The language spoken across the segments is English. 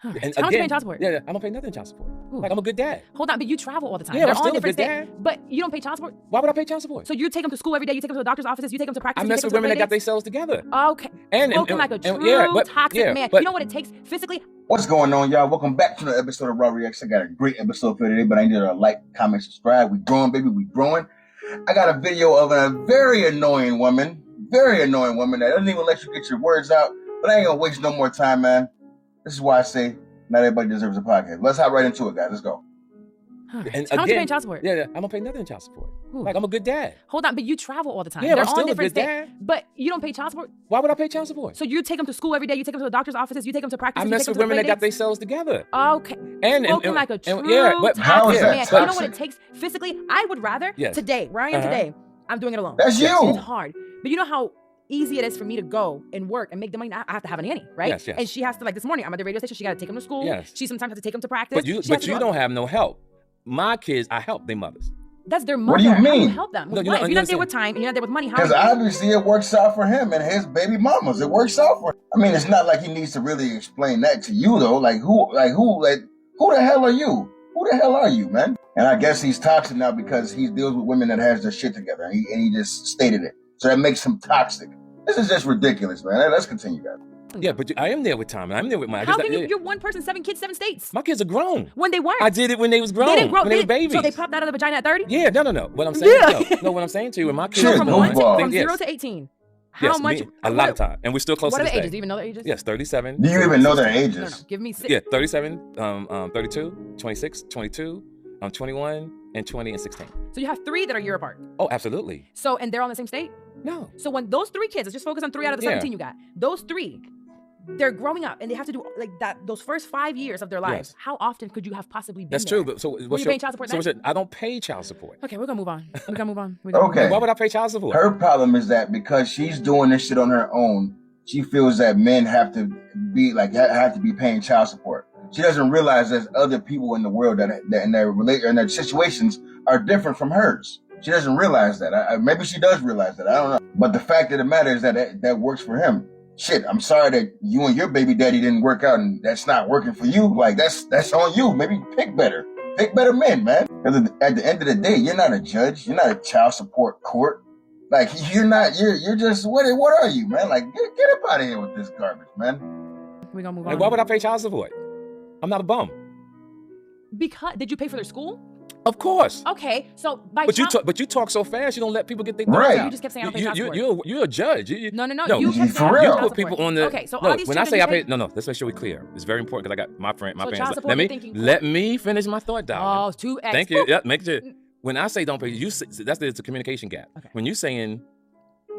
All right. And How much you again, paying child support? yeah, I don't pay nothing in child support. Ooh. Like, I'm a good dad. Hold on, but you travel all the time. Yeah, They're I'm all still a different good states. dad. But you don't pay child support? Why would I pay child support? So you take them to school every day, you take them to the doctor's offices, you take them to practice, I you mess take them with to women that got play dates? themselves together. Okay. Spoken like a true toxic man. But, you know what it takes physically? What's going on, y'all? Welcome back to another episode of Raw Reacts. I got a great episode for today, but I need to like, comment, subscribe. We growing, baby. We growing. I got a video of a very annoying woman that doesn't even let you get your words out. But I ain't gonna waste no more time, man. This is why I say not everybody deserves a podcast. Let's hop right into it, guys. Let's go. All right. And How much you again, paying child support? Yeah, I don't pay nothing in child support. Ooh. Like, I'm a good dad. Hold on, but you travel all the time. Yeah, They're I'm all still a different good states. dad. But you don't pay child support? Why would I pay child support? So you take them to school every day, you take them to the doctor's offices, you take them to practice, I you mess take with them to women that play got dates? themselves together. Okay. Spoken like a true but how is toxic that man. You know what toxic? it takes physically? I would rather today, where I am today, I'm doing it alone. That's you. It's hard. But you know how easy it is for me to go and work and make the money. I have to have a nanny, right? Yes, yes. And she has to, like this morning, I'm at the radio station, she got to take them to school. Yes. She sometimes has to take them to practice. But you don't have no help. My kids, I help their mothers. That's their mother. What do you How do you mean? help them? No, With you what? know- If you you're not there understand. with time and you're not there with money, how Because are you? obviously it works out for him and his baby mamas. It works out for him. I mean, it's not like he needs to really explain that to you, though. Who the hell are you? Who the hell are you, man? And I guess he's toxic now because he deals with women that has their shit together. And he just stated it. So that makes him toxic. This is just ridiculous, man. Let's continue, guys. Yeah, but I am there with time, and I'm there with my. How can you? You're one person, 7 kids, 7 states. My kids are grown. When they weren't. I did it when they was grown. They didn't grow. When they were babies. So they popped out of the vagina at 30? Yeah, no. What I'm saying, Yeah. no. What I'm saying to you, when my kids Shit, were From, born, from yes. 0 to 18. How Yes, much? a lot of time, and we're still close What to are this the ages? day. Do you even know their ages? Yes, 37. Do you even know their 16. ages? No. Give me 6. Yeah, 37, 32, 26, 22, 21, and 20 and 16. So you have 3 that are a year apart. Oh, absolutely. So, and they're all in the same state? No. So when those 3 kids, let's just focus on 3 out of the 17 you got. Those 3, they're growing up and they have to do like that. Those first 5 years of their lives. Yes. How often could you have possibly been That's there? true. But so Were you paying child support then? I don't pay child support. Okay, we're gonna move on. We're gonna move on. Okay. Why would I pay child support? Her problem is that because she's doing this shit on her own, she feels that men have to be paying child support. She doesn't realize there's other people in the world that in their situations are different from hers. She doesn't realize that. Maybe she does realize that. I don't know. But the fact of the matter is that works for him. Shit, I'm sorry that you and your baby daddy didn't work out and that's not working for you. Like, that's on you. Maybe pick better. Pick better men, man. Because at the end of the day, you're not a judge. You're not a child support court. Like, you're just, what are you, man? Like, get up out of here with this garbage, man. We're gonna move on. Like, why would I pay child support? I'm not a bum. Because, did you pay for their school? Of course. Okay, so by But you talk so fast, you don't let people get their thoughts Right. out. You just kept saying I don't pay child support. You're a judge. No. No, You kept for saying I don't real. pay You child put support. people on the. Okay, so no, all these when I children say I you pay, no, let's make sure we're clear. It's very important because I got my So parents. child support, Let you're me thinking finish my thought, darling. Oh, 2X. Thank you. Yeah, make sure. When I say don't pay, it's a communication gap. Okay. When you're saying,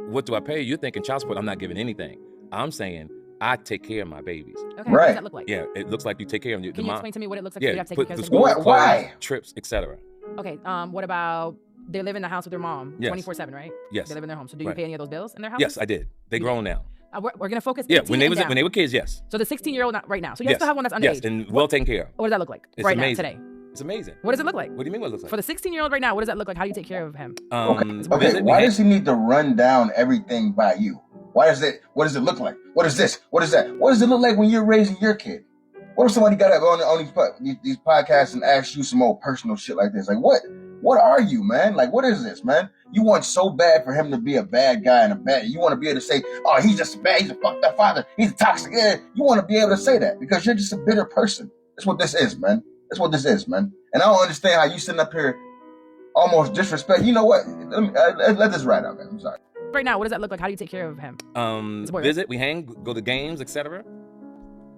what do I pay? You're thinking child support. I'm not giving anything. I'm saying I take care of my babies. Okay, what Right. does that look like? Yeah, it looks like you take care of the Can you mom. explain to me what it looks like? Yeah, for you to have to put take care the of school, them? What? clothes, Why? trips, etc. Okay, what about they live in the house with their mom Yes. 24/7, right? Yes. They live in their home. So do you Right. pay any of those bills in their house? Yes, I did. They grown now. We're gonna focus. Yeah, 18 when and down. they were kids, yes. So the 16-year-old right now. So you Yes. still have one that's underage. Yes, and well taken care of. What does that look like It's right amazing. now today? It's amazing. What does it look like? What do you mean what it looks like? For the 16-year-old right now, what does that look like? How do you take care of him? Okay, visit, why does he need to run down everything by you? What does it look like? What is this? What is that? What does it look like when you're raising your kid? What if somebody got up on these podcasts and asked you some old personal shit like this? Like, what are you, man? Like, what is this, man? You want so bad for him to be a bad guy you want to be able to say, oh, he's just bad, he's a fucked up father, he's a toxic. Yeah, you want to be able to say that because you're just a bitter person. That's what this is, man. That's what this is, man. And I don't understand how you sitting up here almost disrespect. You know what? Let this ride out, man. I'm sorry. Right now, what does that look like? How do you take care of him? Visit, we hang, go to games, etc.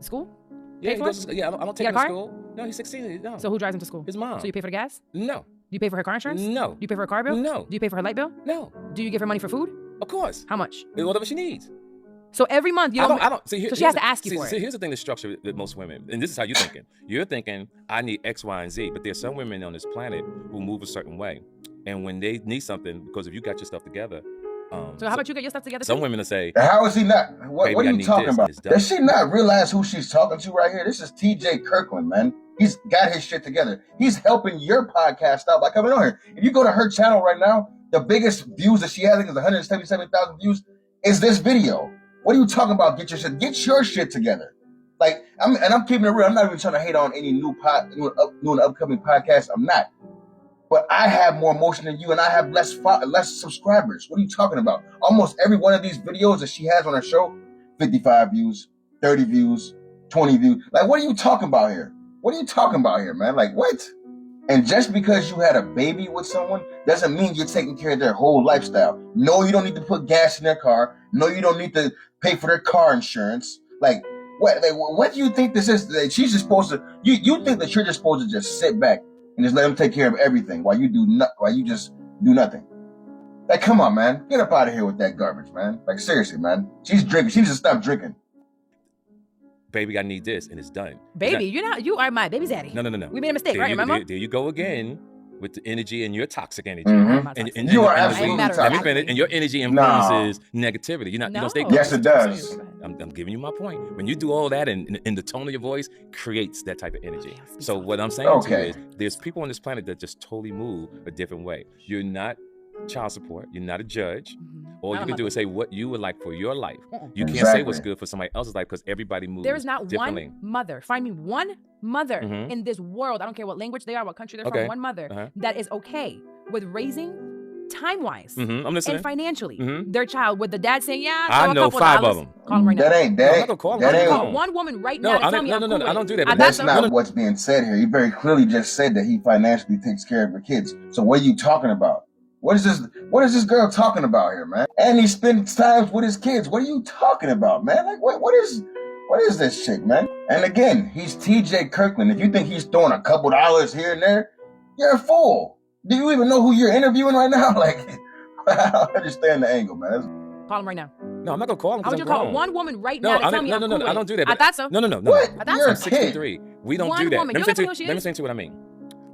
School? Yeah, Pay he for goes it? to, yeah, I don't You take got him a to car? school. No, he's 16. No. So who drives him to school? His mom. So you pay for the gas? No. Do you pay for her car insurance? No. Do you pay for her car bill? No. Do you pay for her light bill? No. Do you give her money for food? Of course. How much? Whatever she needs. So every month you don't. I don't see. So she has to ask you for it. See, here's the thing: the structure with most women, and this is how you're thinking. You're thinking, I need X, Y, and Z. But there's some women on this planet who move a certain way, and when they need something, because if you got your stuff together, So how about you get your stuff together? some too? women will say, How is he not? What Baby, are I you need talking this. about? It's done. Does she not realize who she's talking to right here? This is TJ Kirkland, man. He's got his shit together. He's helping your podcast out by coming on here. If you go to her channel right now, the biggest views that she has, I think, is 177,000 views, is this video. What are you talking about? Get your shit together. Like, I'm keeping it real. I'm not even trying to hate on any new upcoming podcast. I'm not. But I have more emotion than you, and I have less subscribers. What are you talking about? Almost every one of these videos that she has on her show, 55 views, 30 views, 20 views. Like, what are you talking about here? What are you talking about here, man? Like, what? And just because you had a baby with someone doesn't mean you're taking care of their whole lifestyle. No, you don't need to put gas in their car. No, you don't need to pay for their car insurance. Like, what do you think this is? That she's just supposed to, you think that you're just supposed to just sit back and just let them take care of everything while you just do nothing. Like, come on, man. Get up out of here with that garbage, man. Like, seriously, man. She's drinking. She needs to stop drinking. Baby, I need this, and it's done. Baby, you are my baby daddy. No. We made a mistake, right? Remember? There you go again with the energy and your toxic energy. Mm-hmm. And you are absolutely toxic. Let me finish. And your energy influences negativity. You don't stay. Yes, it does. I'm giving you my point. When you do all that, and the tone of your voice creates that type of energy. So what I'm saying to you is, there's people on this planet that just totally move a different way. You're not child support. You're not a judge. All you can do is say what you would like for your life. You can't say what's good for somebody else's life because everybody moves There is not differently. one mother. Find me one mother in this world. I don't care what language they are, what country they're from. One mother that is okay with raising time-wise I'm listening. and financially their child. With the dad saying, "Yeah, I know 5 of them." Call them right now. That ain't One woman right now to tell me I'm cool. I don't do that. That's not what's being said here. He very clearly just said that he financially takes care of the kids. So what are you talking about? What is this girl talking about here, man? And he spends time with his kids. What are you talking about, man? Like, what is this chick, man? And again, he's TJ Kirkland. If you think he's throwing a couple dollars here and there, you're a fool. Do you even know who you're interviewing right now? Like, I don't understand the angle, man. Call him right now. No, I'm not gonna call him. How would you call one woman right now to tell me I'm cool? No, I don't do that. I thought so. No. What? I thought You're so. a kid. 63. We don't One do that. woman. Let me say to you what I mean.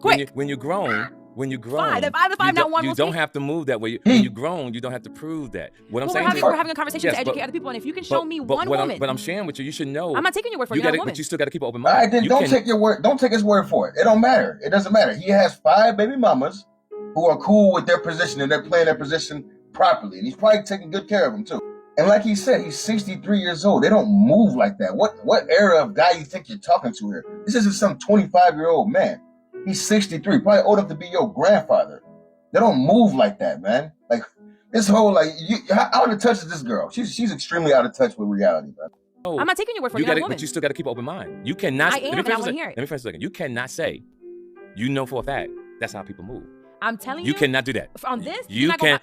Quick. When you're grown, you don't have to move that way. When you're grown, you don't have to prove that. What I'm saying we're having a conversation to educate other people, and if you can show me one woman. But I'm sharing with you, you should know. I'm not taking your word for it. You're a woman. But you still got to keep an open mind. All right, then don't take your word. Don't take his word for it. It don't matter. It doesn't matter. He has 5 baby mamas who are cool with their position and they're playing their position properly, and he's probably taking good care of them too. And like he said, he's 63 years old. They don't move like that. What era of guy you think you're talking to here? This isn't some 25-year-old man. He's 63, probably old enough to be your grandfather. They don't move like that, man. Like, this whole, like, how out of touch is this girl? She's extremely out of touch with reality, man. Oh, I'm not taking your word for it. But you still got to keep an open mind. You cannot. I am, and I want to hear it. Let me finish a second. You cannot say, you know for a fact, that's how people move. I'm telling you. You cannot do that. On this,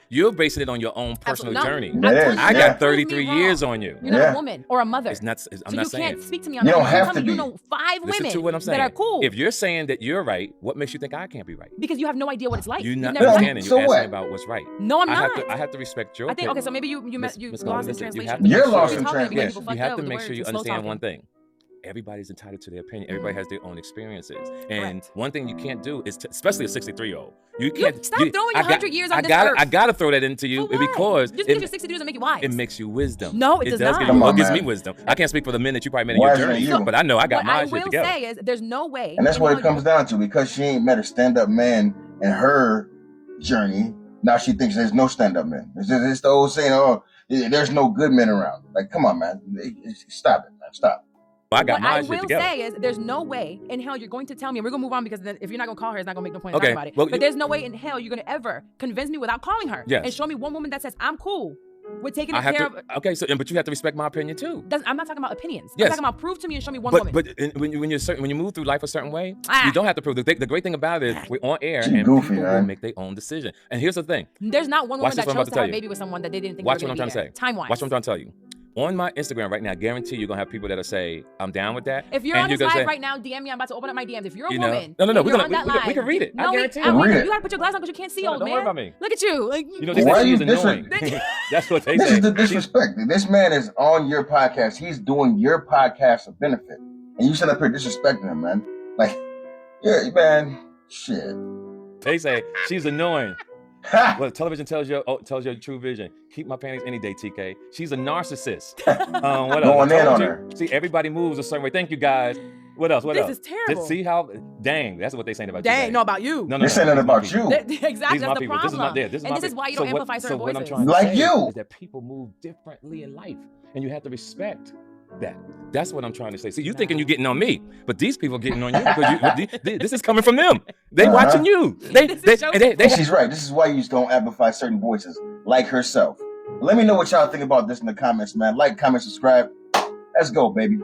you're basing it on your own personal journey. I got 33 years on you. You're not a woman or a mother. I'm not saying. You can't speak to me on that. You don't have to be. You know 5 Listen women to what I'm saying. that are cool. If you're saying that you're right, what makes you think I can't be right? Because you have no idea what it's like. You're not never understanding. So You're what? asking about what's right. No, I'm not. I have to respect your opinion. Okay, so maybe you lost in translation. You're lost in translation. translation. You have to make sure you understand one thing. Everybody's entitled to their opinion. Everybody has their own experiences. And one thing you can't do is, especially a 63-year-old, you can't stop throwing 100 years on this earth. I gotta throw that into you because just because you're 62 doesn't make you wise. It makes you wisdom. No, it does not. It gives me wisdom. I can't speak for the men that you probably met in your journey, but I know I got mine together. What I will say is, there's no way. And that's what it comes down to. Because she ain't met a stand-up man in her journey, now she thinks there's no stand-up men. It's the old saying, oh, there's no good men around. Like, come on, man. Stop it, man. Stop. I got what I will say is there's no way in hell you're going to tell me, and we're going to move on because then if you're not going to call her, it's not going to make no point talking about it. Well, but there's no way in hell you're going to ever convince me without calling her and show me one woman that says, I'm cool with taking care of. Okay, but you have to respect my opinion too. I'm not talking about opinions. I'm talking about prove to me and show me one woman. But when you move through life a certain way, you don't have to prove. The great thing about it is we're on air and people will make their own decision. And here's the thing. There's not one woman that chose to have a baby with someone that they didn't think Watch what I'm trying to say. Time-wise. Watch what I'm trying to tell you. On my Instagram right now, I guarantee you're gonna have people that'll say, I'm down with that. If you're on this live right now, DM me. I'm about to open up my DMs. If you're a woman, no, we can read it. I guarantee you. You gotta put your glasses on because you can't see, old man. Don't worry about me. Look at you. They say she's annoying. That's what they say. This is the disrespect. This man is on your podcast. He's doing your podcast a benefit. And you sit up here disrespecting him, man. Like, yeah, man, shit. They say she's annoying. Well, television tells your true vision. Keep my panties any day, TK. She's a narcissist. What else? Going in on her. See, everybody moves a certain way. Thank you, guys. What else? This is terrible. See how? Dang, that's what they're saying about you. Dang, no, about you. No, they're saying that about you. Exactly, that's the problem. This is why you don't amplify certain voices. What I'm trying to say is that people move differently in life, and you have to respect that. That's what I'm trying to say. See, you thinking you're getting on me, but these people are getting on you because this is coming from them. They watching you. She's right. This is why you just don't amplify certain voices, like herself. Let me know what y'all think about this in the comments, man. Like, comment, subscribe. Let's go, baby.